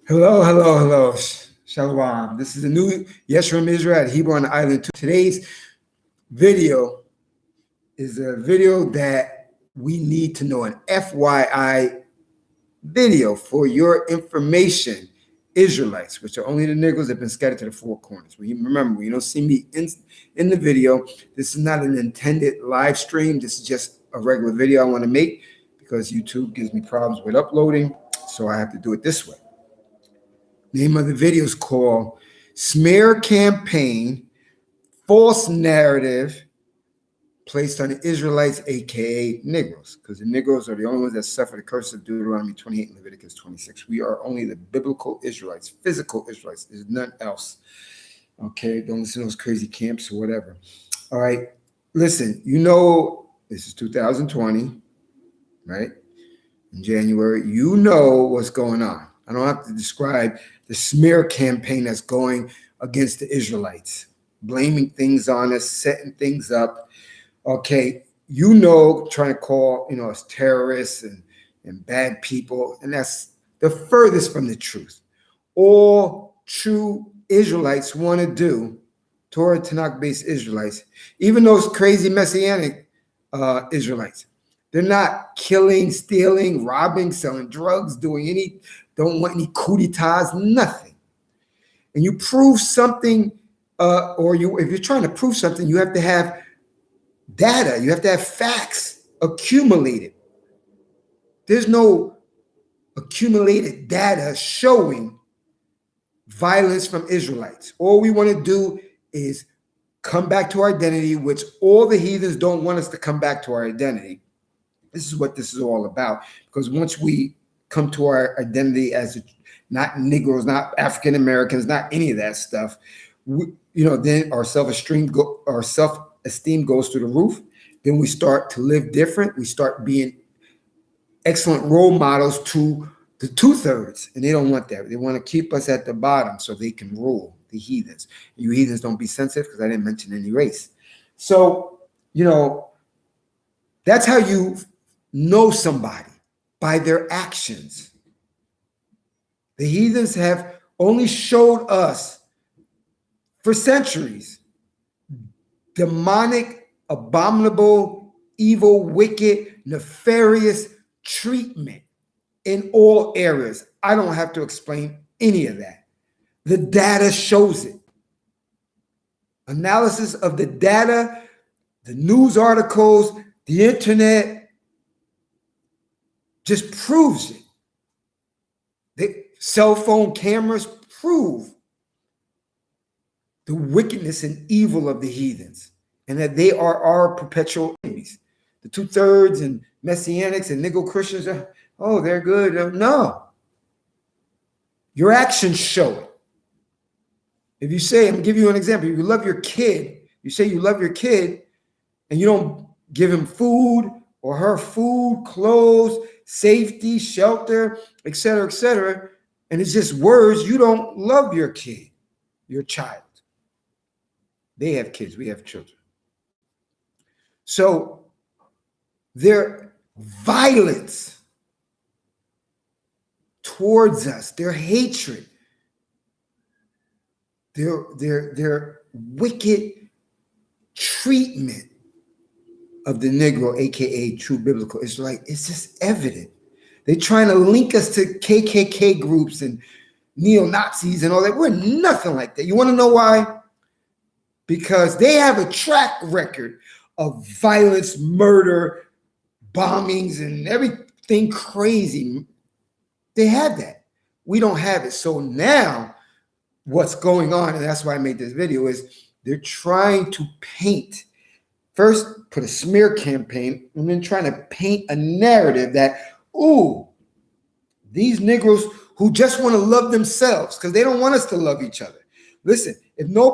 Hello, hello, hello. Shalom. This is a new Yes from Israel at Hebrew on the Island. Today's video is a video that we need to know, an FYI video for your information. Israelites, which are only the Negroes that have been scattered to the four corners. Remember, you don't see me in the video. This is not an intended live stream. This is just a regular video I want to make because YouTube gives me problems with uploading, so I have to do it this way. Name of the video is called Smear Campaign, False Narrative Placed on the Israelites, aka Negroes, because the Negroes are the only ones that suffer the curse of Deuteronomy 28 and Leviticus 26. We are only the biblical Israelites, physical Israelites. There's none else. Okay, don't listen to those crazy camps or whatever. All right, listen, this is 2020, right? In January, you know what's going on. I don't have to describe the smear campaign that's going against the Israelites, blaming things on us, setting things up. Okay, trying to call, us terrorists and bad people, and that's the furthest from the truth. All true Israelites want to do, Torah Tanakh-based Israelites, even those crazy Messianic Israelites, they're not killing, stealing, robbing, selling drugs, don't want any coup d'etats, nothing. And you prove something, if you're trying to prove something, you have to have data, you have to have facts accumulated. There's no accumulated data showing violence from Israelites. All we want to do is come back to our identity, which all the heathens don't want us to come back to our identity. This is what this is all about, because once we come to our identity as not Negroes, not African Americans, not any of that stuff, then our self-esteem goes through the roof. Then we start to live different. We start being excellent role models to the 2/3, and they don't want that. They want to keep us at the bottom so they can rule the heathens. You heathens don't be sensitive because I didn't mention any race. So, that's how you know somebody, by their actions. The heathens have only showed us for centuries demonic, abominable, evil, wicked, nefarious treatment in all areas. I don't have to explain any of that. The data shows it. Analysis of the data, the news articles, the internet just proves it. The cell phone cameras prove the wickedness and evil of the heathens, and that they are our perpetual enemies. The 2/3 and Messianics and Negro Christians they're good. No. Your actions show it. If you say, I'm going to give you an example. If you love your kid, you say you love your kid, and you don't give him food or her food, clothes, safety, shelter, etc., and it's just words, you don't love your kid, your child. They have kids, we have children. So their violence towards us, their hatred, their wicked treatment of the Negro, aka true biblical Israelite, it's just evident. They're trying to link us to KKK groups and neo-Nazis and all that. We're nothing like that. You want to know why? Because they have a track record of violence, murder, bombings, and everything crazy. They have that. We don't have it. So now what's going on, and that's why I made this video, is they're trying to first put a smear campaign, and then trying to paint a narrative that, these Negroes who just want to love themselves because they don't want us to love each other. Listen, if none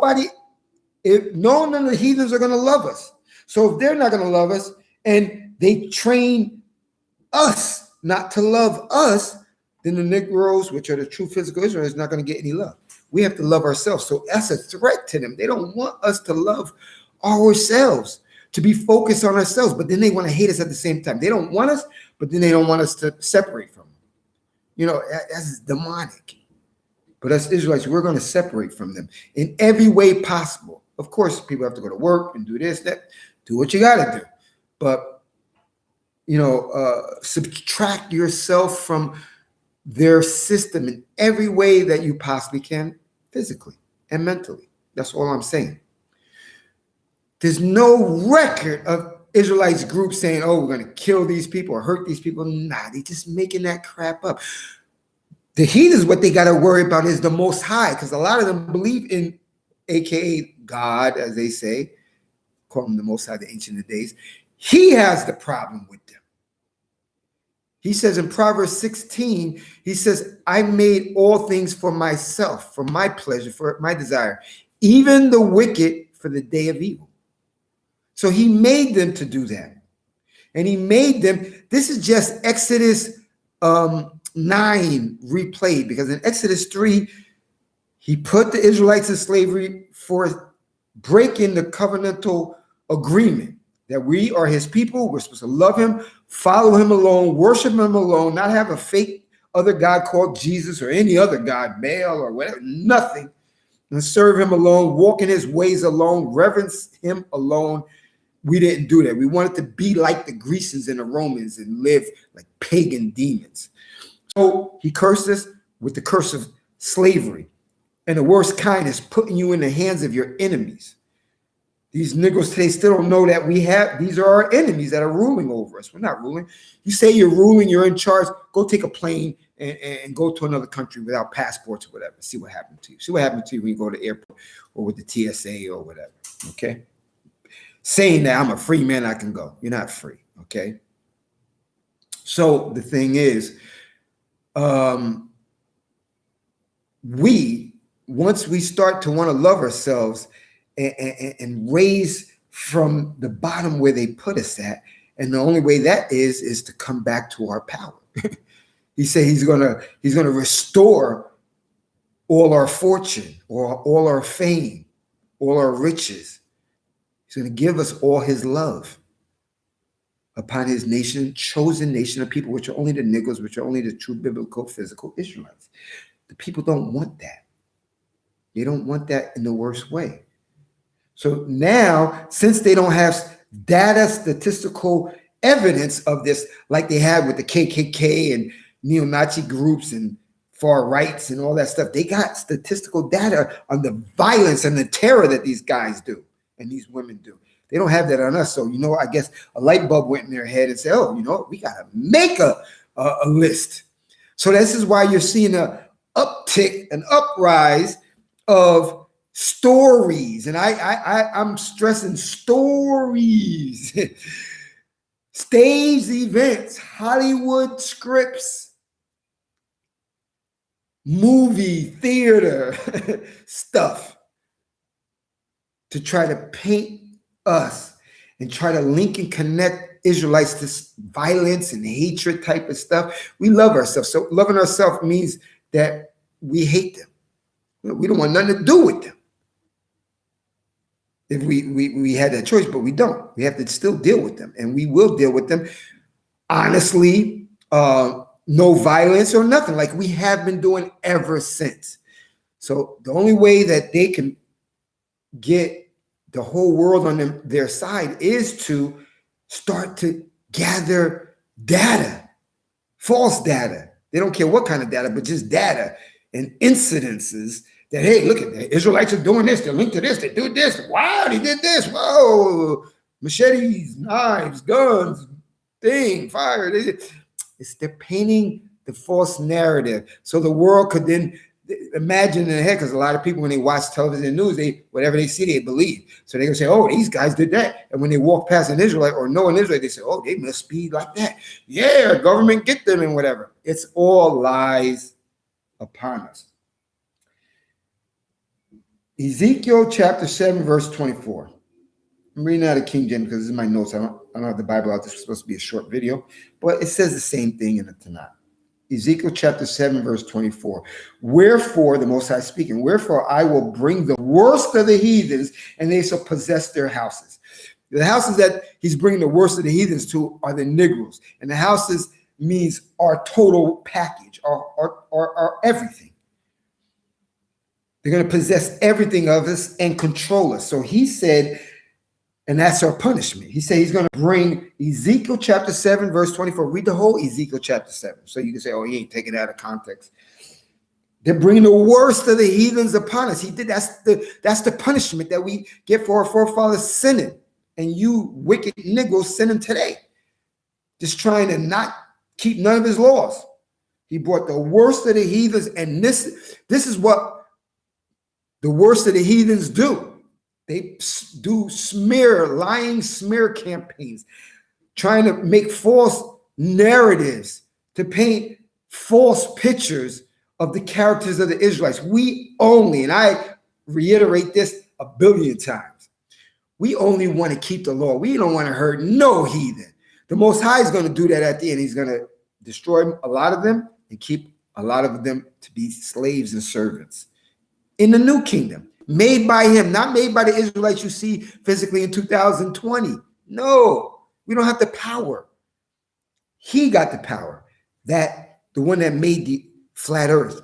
of the heathens are going to love us. So if they're not going to love us and they train us not to love us, then the Negroes, which are the true physical Israelites, is not going to get any love. We have to love ourselves. So that's a threat to them. They don't want us to love ourselves, to be focused on ourselves, but then they want to hate us at the same time. They don't want us, but then they don't want us to separate from them. That's demonic. But us Israelites, we're going to separate from them in every way possible. Of course, people have to go to work and do this, that, do what you got to do. But, subtract yourself from their system in every way that you possibly can, physically and mentally. That's all I'm saying. There's no record of Israelites groups saying, oh, we're going to kill these people or hurt these people. Nah, they just making that crap up. The heathens, what they got to worry about is the Most High, because a lot of them believe in, aka God, as they say, call him the Most High, the Ancient of Days. He has the problem with them. He says in Proverbs 16, he says, I made all things for myself, for my pleasure, for my desire, even the wicked for the day of evil. So he made them to do that. And he made them, this is just Exodus 9 replayed, because in Exodus 3, he put the Israelites in slavery for breaking the covenantal agreement that we are his people. We're supposed to love him, follow him alone, worship him alone, not have a fake other God called Jesus or any other God, Baal or whatever, nothing, and serve him alone, walk in his ways alone, reverence him alone. We didn't do that. We wanted to be like the Grecians and the Romans and live like pagan demons. So he cursed us with the curse of slavery. And the worst kind is putting you in the hands of your enemies. These Negroes today still don't know that these are our enemies that are ruling over us. We're not ruling. You say you're ruling, you're in charge, go take a plane and go to another country without passports or whatever. See what happened to you. See what happened to you when you go to the airport or with the TSA or whatever, okay? Saying that I'm a free man, I can go. You're not free, okay? So the thing is, once we start to want to love ourselves and raise from the bottom where they put us at, and the only way that is to come back to our power. He said he's gonna restore all our fortune, or all our fame, all our riches. He's going to give us all his love upon his nation, chosen nation of people, which are only the Negroes, which are only the true biblical, physical Israelites. The people don't want that. They don't want that in the worst way. So now, since they don't have data, statistical evidence of this, like they had with the KKK and neo-Nazi groups and far rights and all that stuff, they got statistical data on the violence and the terror that these guys do and these women do. They don't have that on us. So, I guess a light bulb went in their head and said, oh, we got to make a list. So this is why you're seeing an uptick, an uprise of stories. And I'm stressing stories, stage events, Hollywood scripts, movie, theater stuff to try to paint us and try to link and connect Israelites to violence and hatred type of stuff. We love ourselves. So loving ourselves means that we hate them. We don't want nothing to do with them. If we had that choice, but we don't. We have to still deal with them, and we will deal with them honestly. No violence or nothing, like we have been doing ever since. So the only way that they can get the whole world on their side is to start to gather data, false data. They don't care what kind of data, but just data and incidences that, hey, look at the Israelites are doing this. They're linked to this. They do this. Wow, they did this. Whoa, machetes, knives, guns, fire. They're painting the false narrative. So the world could then imagine in their head, because a lot of people, when they watch television and news, whatever they see, they believe. So they're going to say, oh, these guys did that. And when they walk past an Israelite or know an Israelite, they say, oh, they must be like that. Yeah, government get them and whatever. It's all lies upon us. Ezekiel chapter 7, verse 24. I'm reading out of King James because this is my notes. I don't have the Bible out. This is supposed to be a short video, but it says the same thing in the Tanakh. Ezekiel chapter 7, verse 24. Wherefore, the Most High speaking, wherefore I will bring the worst of the heathens, and they shall possess their houses. The houses that he's bringing the worst of the heathens to are the Negroes. And the houses means our total package, our everything. They're going to possess everything of us and control us. So he said, and that's our punishment. He said he's going to bring Ezekiel chapter 7, verse 24. Read the whole Ezekiel chapter 7. So you can say, oh, he ain't taking it out of context. They're bringing the worst of the heathens upon us. That's the punishment that we get for our forefathers sinning. And you wicked Negroes sinning today. Just trying to not keep none of his laws. He brought the worst of the heathens, and this is what the worst of the heathens do. They do lying smear campaigns, trying to make false narratives, to paint false pictures of the characters of the Israelites. We only, and I reiterate this a billion times, we only want to keep the law. We don't want to hurt no heathen. The Most High is going to do that at the end. He's going to destroy a lot of them and keep a lot of them to be slaves and servants in the new kingdom, made by him, not made by the Israelites you see physically in 2020. No, we don't have the power. He got the power. That the one that made the flat earth,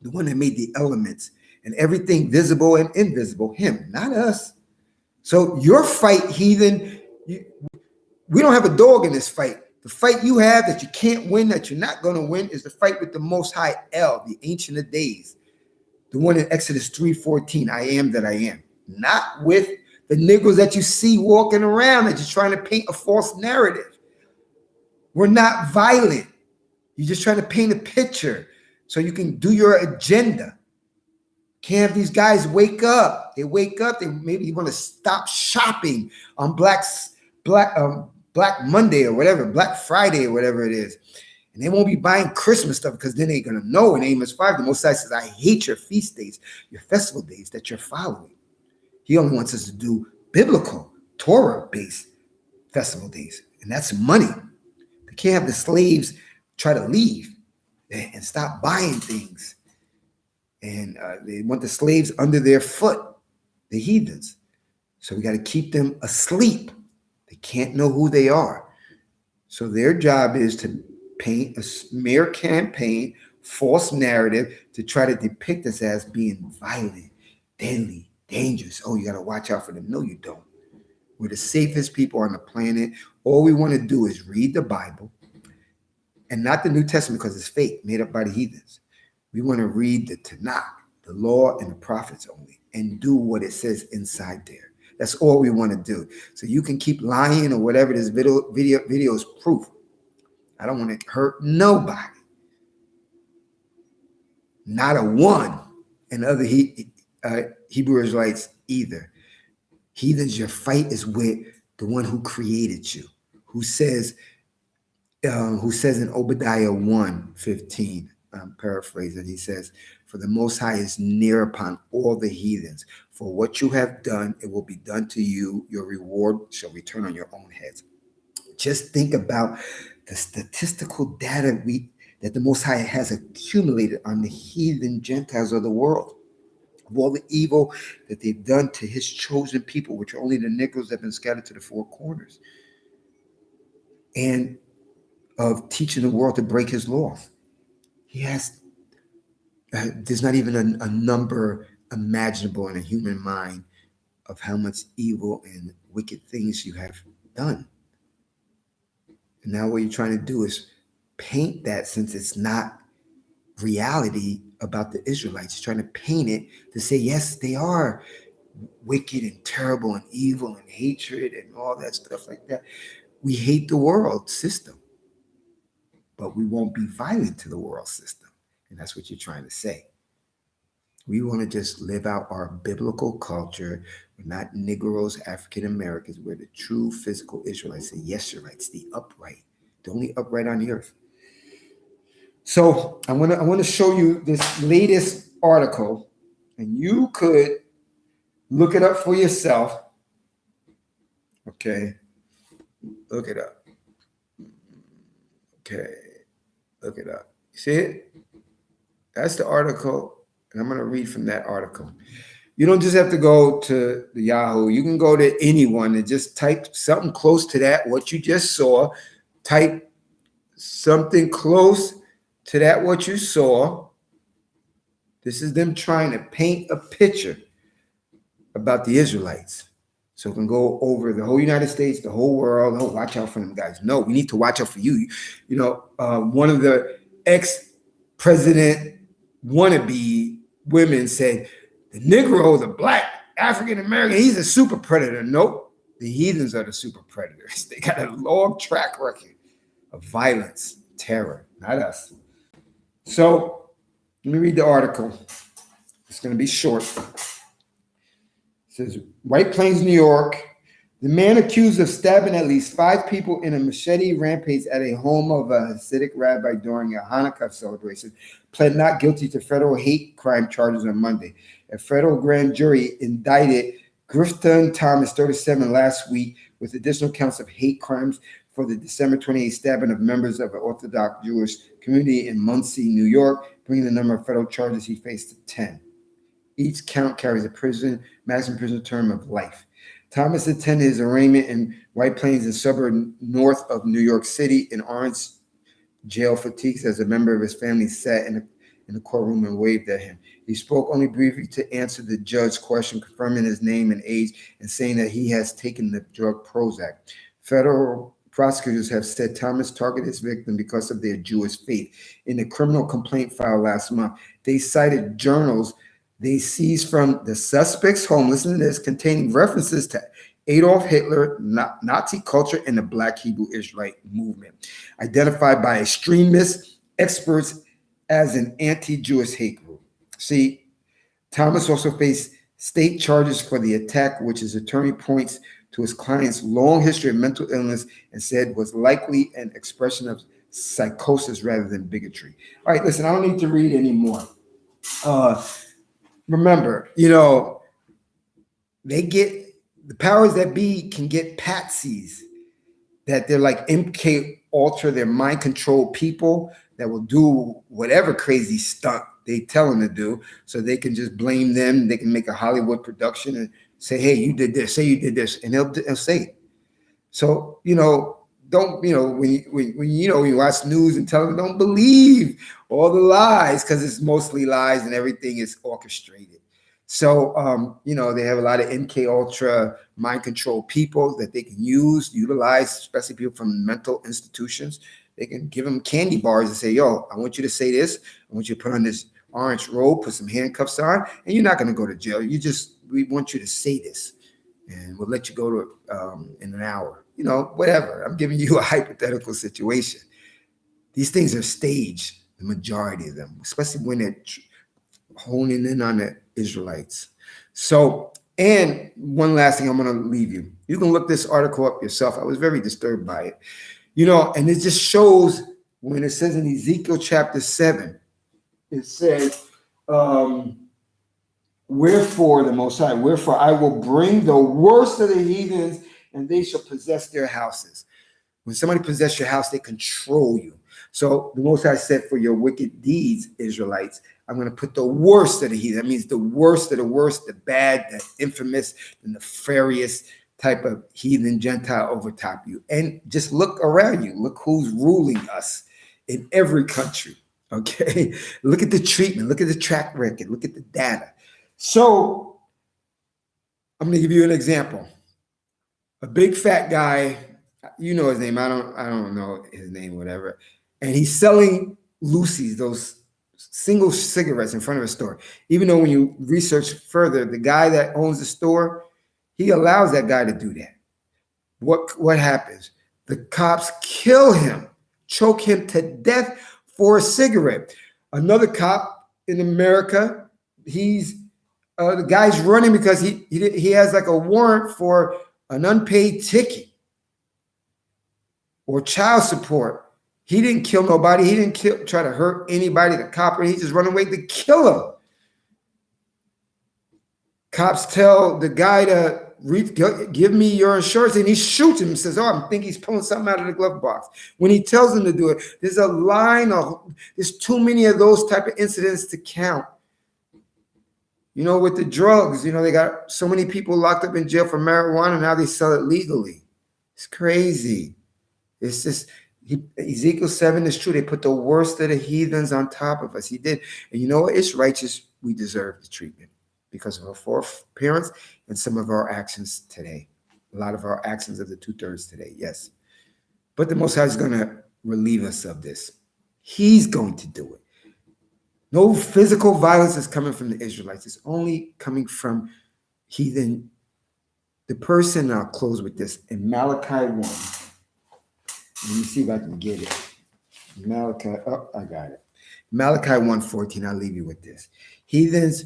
the one that made the elements and everything visible and invisible, him, not us. So your fight, heathen, we don't have a dog in this fight. The fight you have that you can't win, that you're not going to win, is the fight with the Most High El, the Ancient of Days. The one in Exodus 3:14, I am that I am. Not with the Negroes that you see walking around that you're trying to paint a false narrative. We're not violent. You're just trying to paint a picture so you can do your agenda. Can't have these guys wake up. They wake up, they maybe want to stop shopping on Black Monday or whatever, Black Friday or whatever it is. And they won't be buying Christmas stuff because then they're going to know in Amos 5, the Most High says, I hate your feast days, your festival days that you're following. He only wants us to do biblical, Torah-based festival days. And that's money. They can't have the slaves try to leave and stop buying things. And they want the slaves under their foot, the heathens. So we got to keep them asleep. They can't know who they are. So their job is to paint a smear campaign, false narrative to try to depict us as being violent, deadly, dangerous. Oh, you got to watch out for them. No, you don't. We're the safest people on the planet. All we want to do is read the Bible, and not the New Testament because it's fake, made up by the heathens. We want to read the Tanakh, the law and the prophets only, and do what it says inside there. That's all we want to do. So you can keep lying or whatever. This video is proof. I don't want to hurt nobody. Not a one. And other Hebrew Israelites either. Heathens, your fight is with the one who created you, who says in Obadiah 1:15, I'm paraphrasing, he says, for the Most High is near upon all the heathens. For what you have done, it will be done to you. Your reward shall return on your own heads. Just think about the statistical data that the Most High has accumulated on the heathen Gentiles of the world, of all the evil that they've done to his chosen people, which are only the Negroes that have been scattered to the four corners, and of teaching the world to break his laws. He has, there's not even a number imaginable in a human mind of how much evil and wicked things you have done. And now what you're trying to do is paint that, since it's not reality about the Israelites. You're trying to paint it to say, yes, they are wicked and terrible and evil and hatred and all that stuff like that. We hate the world system, but we won't be violent to the world system. And that's what you're trying to say. We want to just live out our biblical culture. We're not Negroes, African Americans. We're the true physical Israelites, the Yeshurites, the upright, the only upright on the earth. So I want to show you this latest article, and you could look it up for yourself. Okay, look it up. Okay, look it up. You see it? That's the article. And I'm going to read from that article. You don't just have to go to the Yahoo. You can go to anyone and just type something close to that, what you just saw. Type something close to that, what you saw. This is them trying to paint a picture about the Israelites. So it can go over the whole United States, the whole world. Oh, watch out for them guys. No, we need to watch out for you. You know, one of the ex-president wannabe women said, the Negro, the black African American, he's a super predator. Nope, the heathens are the super predators. They got a long track record of violence, terror, not us. So let me read the article. It's going to be short. It says, White Plains, New York. The man accused of stabbing at least 5 people in a machete rampage at a home of a Hasidic rabbi during a Hanukkah celebration pled not guilty to federal hate crime charges on Monday. A federal grand jury indicted Griffin Thomas, 37, last week with additional counts of hate crimes for the December 28 stabbing of members of an Orthodox Jewish community in Muncie, New York, bringing the number of federal charges he faced to 10. Each count carries a maximum prison term of life. Thomas attended his arraignment in White Plains, a suburb north of New York City, in Orange jail fatigues as a member of his family sat in the courtroom and waved at him. He spoke only briefly to answer the judge's question, confirming his name and age and saying that he has taken the drug Prozac. Federal prosecutors have said Thomas targeted his victim because of their Jewish faith. In the criminal complaint filed last month, they cited journals they seized from the suspect's home, listen to this, containing references to Adolf Hitler, Nazi culture, and the Black Hebrew Israelite movement, identified by extremist experts as an anti-Jewish hate group. See, Thomas also faced state charges for the attack, which his attorney points to his client's long history of mental illness and said was likely an expression of psychosis rather than bigotry. All right, listen, I don't need to read anymore. Remember, you know, they get the powers that be can get patsies that they're like MK Ultra, they're mind control people that will do whatever crazy stunt they tell them to do, so they can just blame them. They can make a Hollywood production and say, "Hey, you did this. Say you did this," and they'll say it. So you know, don't when you watch news and television, don't believe all the lies because it's mostly lies and everything is orchestrated. So they have a lot of MK Ultra mind control people that they can utilize, especially people from mental institutions. They can give them candy bars and say, "Yo, I want you to say this. I want you to put on this orange robe, put some handcuffs on, and you're not going to go to jail. We want you to say this, and we'll let you go to in an hour." Whatever. I'm giving you a hypothetical situation. These things are staged, the majority of them, especially when they're honing in on the Israelites. So, and one last thing I'm going to leave you. You can look this article up yourself. I was very disturbed by it. And it just shows when it says in Ezekiel chapter 7, it says, wherefore the Most High, wherefore I will bring the worst of the heathens and they shall possess their houses. When somebody possesses your house, they control you. So the Most High said, for your wicked deeds, Israelites, I'm going to put the worst of the heathen. That means the worst of the worst, the bad, the infamous, the nefarious type of heathen Gentile over top you. And just look around you. Look who's ruling us in every country. Okay? Look at the treatment. Look at the track record. Look at the data. So I'm going to give you an example. A big fat guy, you know his name. I don't know his name, whatever. And he's selling Lucy's, those single cigarettes in front of a store. Even though when you research further, the guy that owns the store, he allows that guy to do that. What happens? The cops kill him, choke him to death for a cigarette. Another cop in America, the guy's running because he has like a warrant for an unpaid ticket or child support. He didn't kill nobody. He didn't try to hurt anybody. The cop, he just run away to kill him. Cops tell the guy to give me your insurance, and he shoots him and says, I think he's pulling something out of the glove box. When he tells him to do it, there's a line of, there's too many of those type of incidents to count. With the drugs, they got so many people locked up in jail for marijuana. Now they sell it legally. It's crazy. It's just, Ezekiel 7 is true. They put the worst of the heathens on top of us. He did. And you know what? It's righteous we deserve the treatment because of our foreparents and some of our actions today. A lot of our actions of the 2/3 today, yes. But the Most High is going to relieve us of this. He's going to do it. No physical violence is coming from the Israelites. It's only coming from heathen. The person, I'll close with this, in Malachi 1. Let me see if I can get it. Malachi, oh, I got it. Malachi 1:14, I'll leave you with this. Heathens,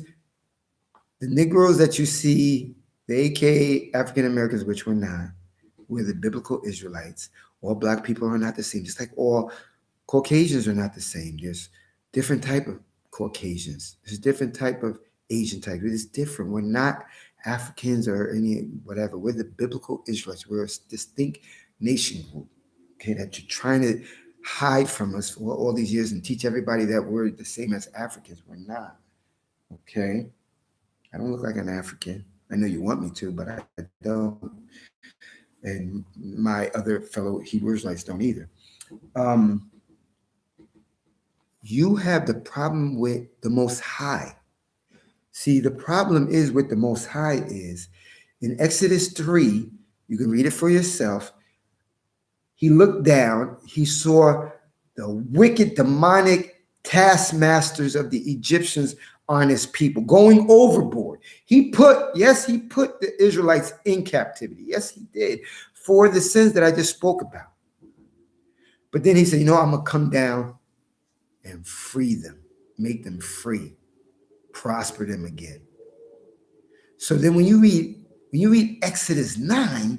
the Negroes that you see, the AK African Americans, which we're not, we're the biblical Israelites. All black people are not the same, just like all Caucasians are not the same. There's different type of Caucasians. There's different type of Asian type. It's different. We're not Africans or any whatever. We're the biblical Israelites. We're a distinct nation group, okay, that you're trying to hide from us for all these years and teach everybody that we're the same as Africans. We're not, okay? I don't look like an African. I know you want me to, but I don't. And my other fellow Hebrew Israelites don't either. You have the problem with the Most High. See, the problem is with the Most High is in Exodus 3, you can read it for yourself. He looked down, he saw the wicked, demonic taskmasters of the Egyptians on his people going overboard. He put the Israelites in captivity. Yes, he did, for the sins that I just spoke about. But then he said, I'm going to come down and free them, make them free, prosper them again. So then when you read Exodus 9,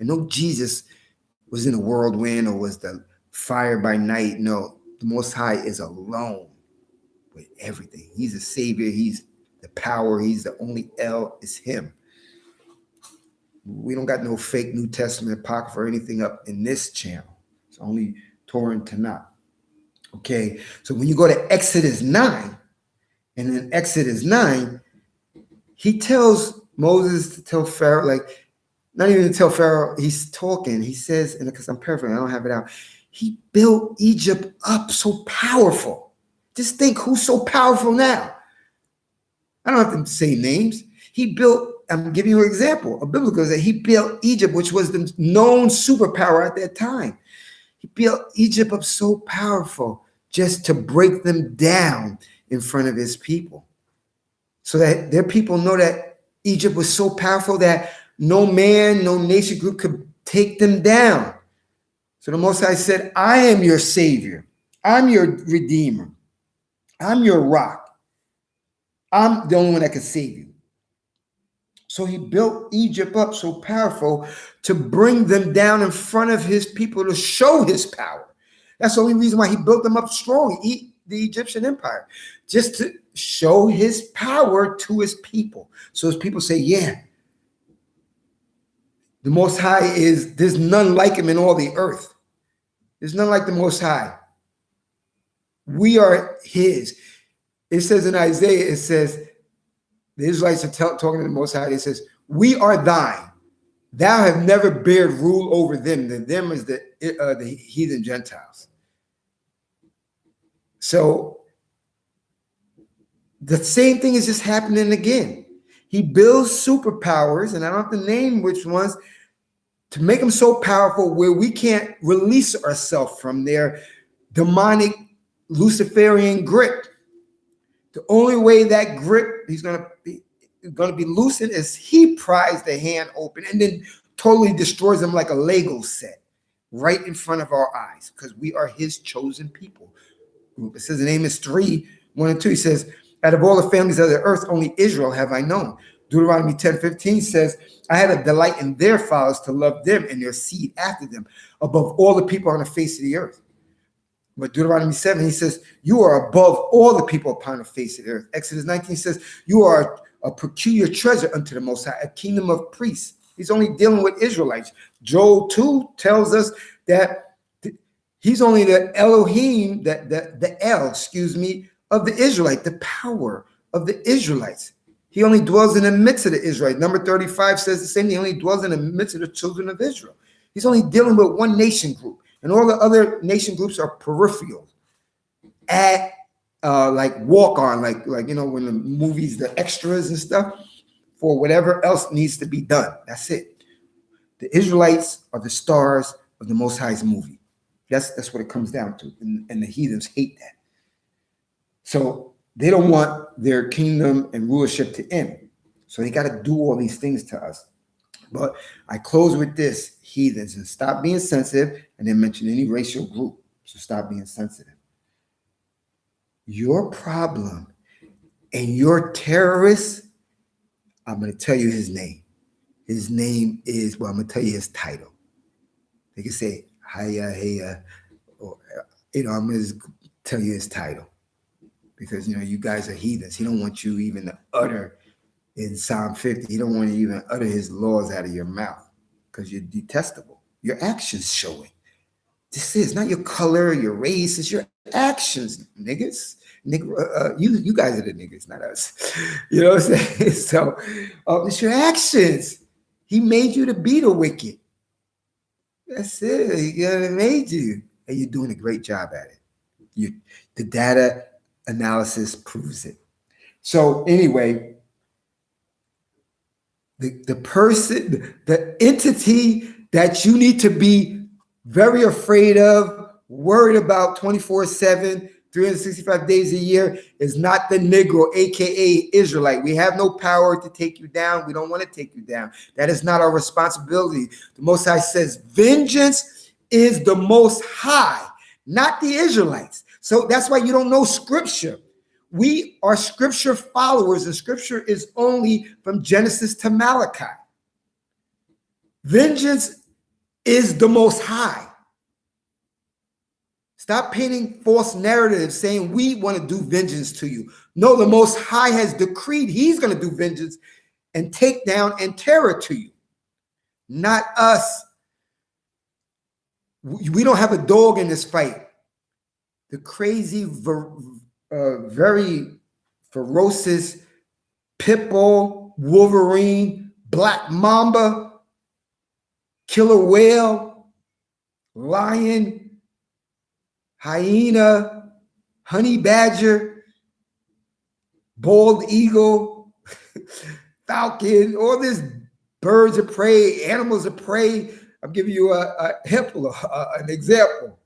I know Jesus was in a whirlwind or was the fire by night. No, the Most High is alone with everything. He's a savior. He's the power. He's the only El is him. We don't got no fake New Testament apocrypha or anything up in this channel. It's only Torah and Tanakh. Okay, so when you go to Exodus 9, and in Exodus 9, he tells Moses to tell Pharaoh, like, not even to tell Pharaoh, he's talking. He says, and because I'm paraphrasing, I don't have it out. He built Egypt up so powerful. Just think who's so powerful now. I don't have to say names. He built, I'm giving you an example, a biblical that he built Egypt, which was the known superpower at that time. He built Egypt up so powerful just to break them down in front of his people. So that their people know that Egypt was so powerful that no man, no nation group could take them down. So the Most High said, I am your savior. I'm your redeemer. I'm your rock. I'm the only one that can save you. So he built Egypt up so powerful to bring them down in front of his people to show his power. That's the only reason why he built them up strong, the Egyptian empire, just to show his power to his people. So his people say, yeah, the Most High there's none like him in all the earth. There's none like the Most High. We are his. It says in Isaiah, it says, the Israelites are talking to the Most High. It says, we are thine. Thou have never bared rule over them. Them is the heathen Gentiles. So the same thing is just happening again. He builds superpowers, and I don't have to name which ones, to make them so powerful where we can't release ourselves from their demonic Luciferian grip. The only way that grip he's going to be loosened is he pries the hand open and then totally destroys them like a Lego set right in front of our eyes, because we are his chosen people group. It says in Amos 3:1-2, he says, out of all the families of the earth, only Israel have I known. Deuteronomy 10:15 says, I had a delight in their fathers to love them and their seed after them above all the people on the face of the earth. But Deuteronomy 7, he says, you are above all the people upon the face of the earth. Exodus 19 says, you are a peculiar treasure unto the Most High, a kingdom of priests. He's only dealing with Israelites. Joel 2 tells us that he's only the Elohim, the El, of the Israelite, the power of the Israelites. He only dwells in the midst of the Israelites. Number 35 says the same thing. He only dwells in the midst of the children of Israel. He's only dealing with one nation group. And all the other nation groups are peripheral. like walk on, like when the movies, the extras and stuff, for whatever else needs to be done. That's it. The Israelites are the stars of the Most High's movie. That's what it comes down to, and the heathens hate that. So they don't want their kingdom and rulership to end. So they got to do all these things to us. But I close with this, heathens, and stop being sensitive, and then mention any racial group. So stop being sensitive. Your problem and your terrorist, I'm going to tell you his name. His name is, well, I'm going to tell you his title. They can say, hiya, heya, or, I'm going to tell you his title. Because, you guys are heathens. He don't want you even to utter in Psalm 50. He don't want you even utter his laws out of your mouth because you're detestable. Your actions show it. This is not your color, your race. It's your actions, niggas. You guys are the niggas, not us. You know what I'm saying? So it's your actions. He made you to be the wicked. That's it. He made you. And you're doing a great job at it. The data analysis proves it. So anyway, the person, the entity that you need to be very afraid of, worried about 24/7, 365 days a year is not the Negro, aka Israelite. We have no power to take you down. We don't want to take you down. That is not our responsibility. The Most High says, vengeance is the Most High, not the Israelites. So that's why you don't know scripture. We are scripture followers, and scripture is only from Genesis to Malachi. Vengeance is the Most High. Stop painting false narratives saying we want to do vengeance to you. No, the Most High has decreed he's going to do vengeance and take down and terror to you, not us. We don't have a dog in this fight. The crazy, very ferocious pit bull, Wolverine, black mamba, killer whale, lion, hyena, honey badger, bald eagle, falcon, all these birds of prey, animals of prey. I'm giving you an example.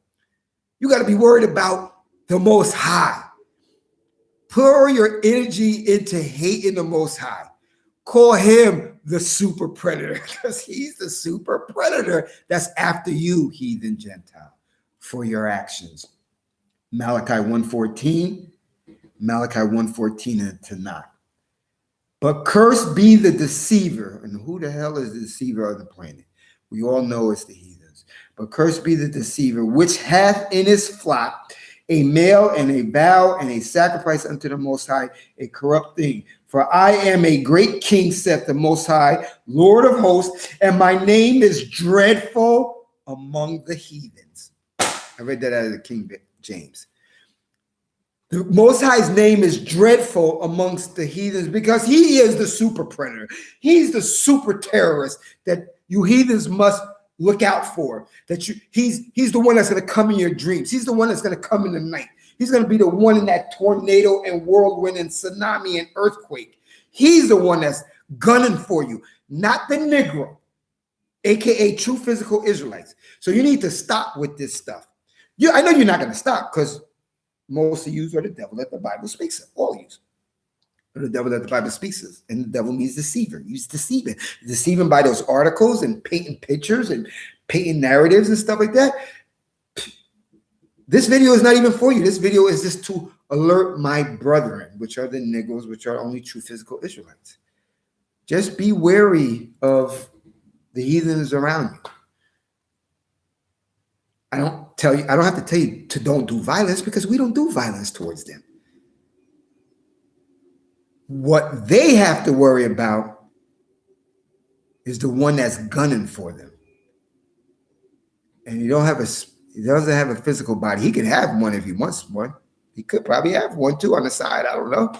You got to be worried about the Most High. Pour your energy into hating the Most High. Call him the super predator because he's the super predator that's after you, heathen Gentile, for your actions. Malachi 1:14, Malachi 1:14 and Tanakh. But cursed be the deceiver. And who the hell is the deceiver of the planet? We all know it's the heathens. But cursed be the deceiver, which hath in his flock a male and a vow and a sacrifice unto the Most High, a corrupt thing. For I am a great king, saith the Most High, Lord of hosts, and my name is dreadful among the heathens. I read that out of the King James. The Most High's name is dreadful amongst the heathens because he is the super predator. He's the super terrorist that you heathens must look out for. He's the one that's going to come in your dreams. He's the one that's going to come in the night. He's going to be the one in that tornado and whirlwind and tsunami and earthquake. He's the one that's gunning for you, not the Negro, aka true physical Israelites. So you need to stop with this stuff. I know you're not going to stop because most of you are the devil that the Bible speaks of. All of you are the devil that the Bible speaks of. And the devil means deceiver. He's deceiving. Deceiving by those articles and painting pictures and painting narratives and stuff like that. This video is not even for you. This video is just to alert my brethren, which are the Negroes, which are only true physical Israelites. Just be wary of the heathens around you. I don't have to tell you to don't do violence because we don't do violence towards them. What they have to worry about is the one that's gunning for them. And he doesn't have a physical body. He can have one if he wants one. He could probably have one too on the side. I don't know.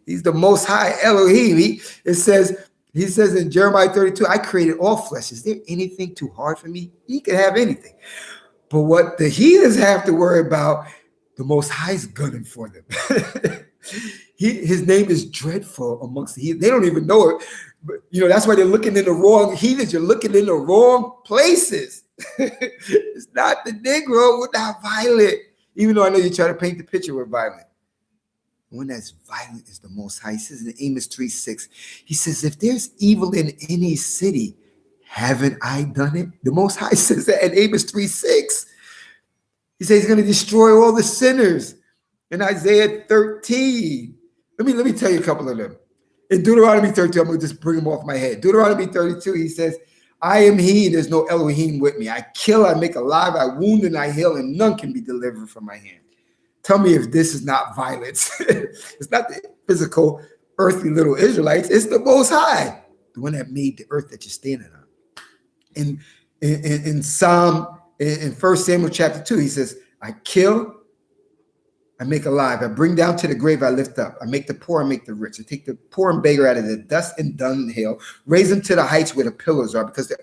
He's the Most High Elohim. He says in Jeremiah 32, I created all flesh. Is there anything too hard for me? He can have anything. But what the heathens have to worry about The Most High is gunning for them. His name is dreadful amongst the heathen. They don't even know it. But, that's why they're looking in the wrong heathens. You're looking in the wrong places. It's not the Negro. We're not violent. Even though I know you try to paint the picture with violent. One that's violent is the Most High. He says in Amos 3:6, he says, if there's evil in any city, haven't I done it? The Most High says that in Amos 3:6. He says he's going to destroy all the sinners. In Isaiah 13. Let me tell you a couple of them. In Deuteronomy 32, I'm going to just bring them off my head. Deuteronomy 32, he says, I am he, there's no Elohim with me. I kill, I make alive, I wound, and I heal, and none can be delivered from my hand. Tell me if this is not violence. It's not the physical, earthly little Israelites. It's the Most High, the one that made the earth that you're standing on. In Psalm, in 1 Samuel chapter 2, he says, I kill, I make alive. I bring down to the grave, I lift up. I make the poor, I make the rich. I take the poor and beggar out of the dust and dunghill, raise them to the heights where the pillars are, because the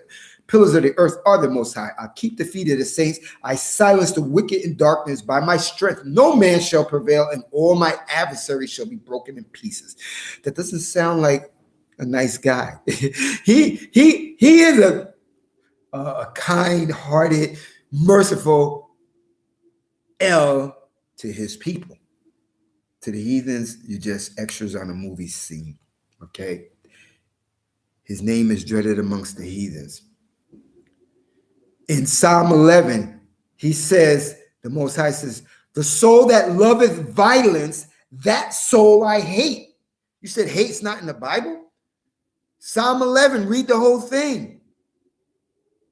pillars of the earth are the Most High. I keep the feet of the saints. I silence the wicked in darkness. By my strength, no man shall prevail, and all my adversaries shall be broken in pieces. That doesn't sound like a nice guy. He is a kind-hearted, merciful El to his people. To the heathens, you're just extras on a movie scene, okay? His name is dreaded amongst the heathens. In Psalm 11, he says, the Most High says, the soul that loveth violence, that soul I hate. You said hate's not in the Bible? Psalm 11, read the whole thing.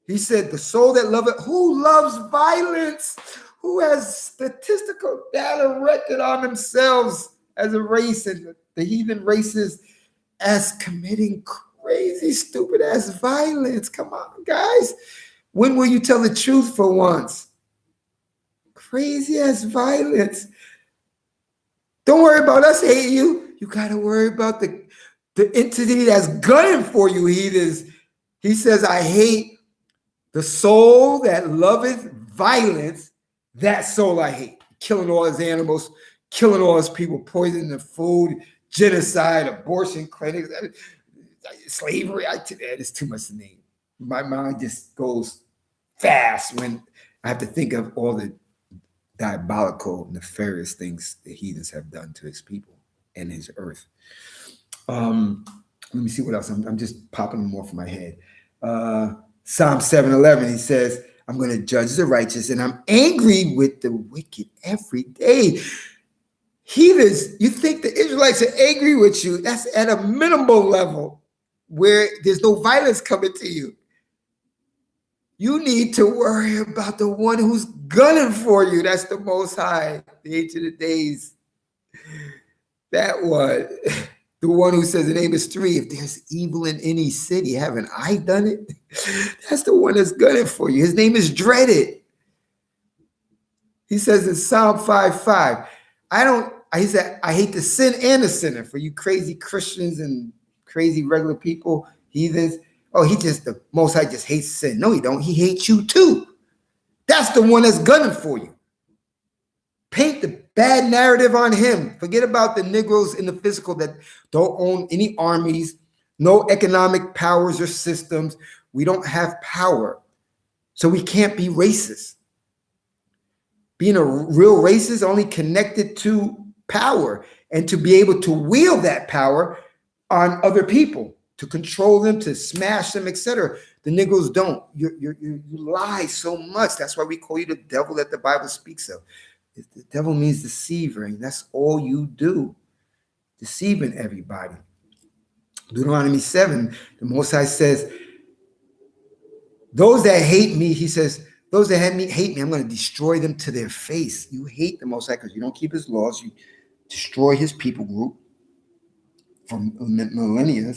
He said, the soul that loveth, who loves violence? Who has statistical data record on themselves as a race and the heathen races as committing crazy, stupid ass violence? Come on, guys. When will you tell the truth for once? Crazy ass violence. Don't worry about us hating you. You got to worry about the entity that's gunning for you, heathens. He says, I hate the soul that loveth violence, that soul I hate. Killing all his animals, killing all his people, poisoning the food, genocide, abortion clinics, slavery. It's too much to name. My mind just goes fast when I have to think of all the diabolical, nefarious things the heathens have done to his people and his earth. Let me see what else. I'm just popping them off my head. Psalm 7:11, he says, I'm going to judge the righteous and I'm angry with the wicked every day. Heathens, you think the Israelites are angry with you? That's at a minimal level where there's no violence coming to you. You need to worry about the one who's gunning for you. That's the Most High, the Ancient of Days. That one. The one who says in Amos 3, if there's evil in any city, haven't I done it? That's the one that's gunning for you. His name is dreaded. He says in Psalm 5:5, he said, I hate the sin and the sinner. For you crazy Christians and crazy regular people, heathens. Oh, the Most High just hates sin. No, he don't. He hates you too. That's the one that's gunning for you. Paint the bad narrative on him. Forget about the Negroes in the physical that don't own any armies, no economic powers or systems. We don't have power, so we can't be racist. Being a real racist only connected to power and to be able to wield that power on other people, to control them, to smash them, etc. The Negroes don't. You lie so much. That's why we call you the devil that the Bible speaks of. The devil means deceiver, and that's all you do, deceiving everybody. Deuteronomy 7, the Most High says, those that hate me, he says, those that hate me, I'm going to destroy them to their face. You hate the Most High because you don't keep his laws. You destroy his people group for millennia,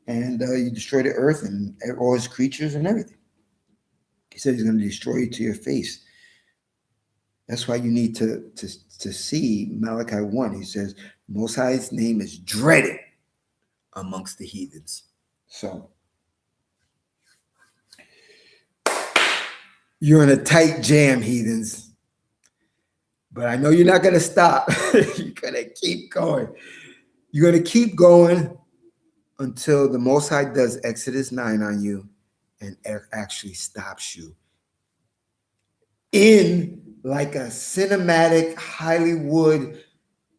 and you destroy the earth and all his creatures and everything. He said he's going to destroy you to your face. That's why you need to see Malachi 1. He says, Most High's name is dreaded amongst the heathens. So you're in a tight jam, heathens. But I know you're not going to stop. You're going to keep going. You're going to keep going until the Most High does Exodus 9 on you and actually stops you in like a cinematic Hollywood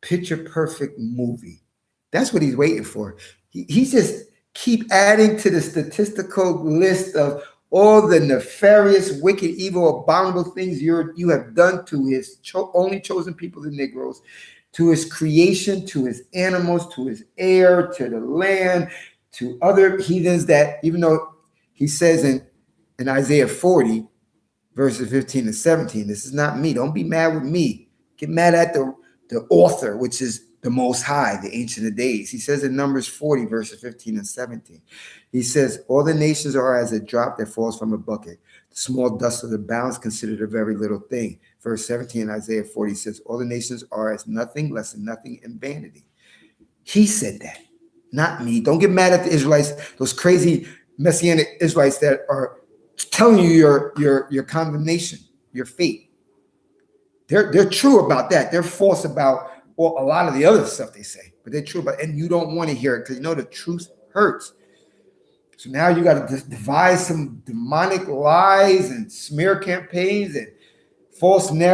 picture perfect movie. That's what he's waiting for. He's just keep adding to the statistical list of all the nefarious, wicked, evil, abominable things you have done to his only chosen people, the Negroes, to his creation, to his animals, to his air, to the land, to other heathens that, even though he says in Isaiah 40, verses 15 and 17, this is not me. Don't be mad with me. Get mad at the author, which is the Most High, the Ancient of Days. He says in Numbers 40, verses 15 and 17, he says, all the nations are as a drop that falls from a bucket. The small dust of the bounds considered a very little thing. Verse 17 in Isaiah 40 says, all the nations are as nothing, less than nothing, and vanity. He said that, not me. Don't get mad at the Israelites, those crazy Messianic Israelites that are telling you your condemnation, your fate. They're true about that. They're false about a lot of the other stuff they say, but they're true about, and you don't want to hear it because you know the truth hurts. So now you got to devise some demonic lies and smear campaigns and false narratives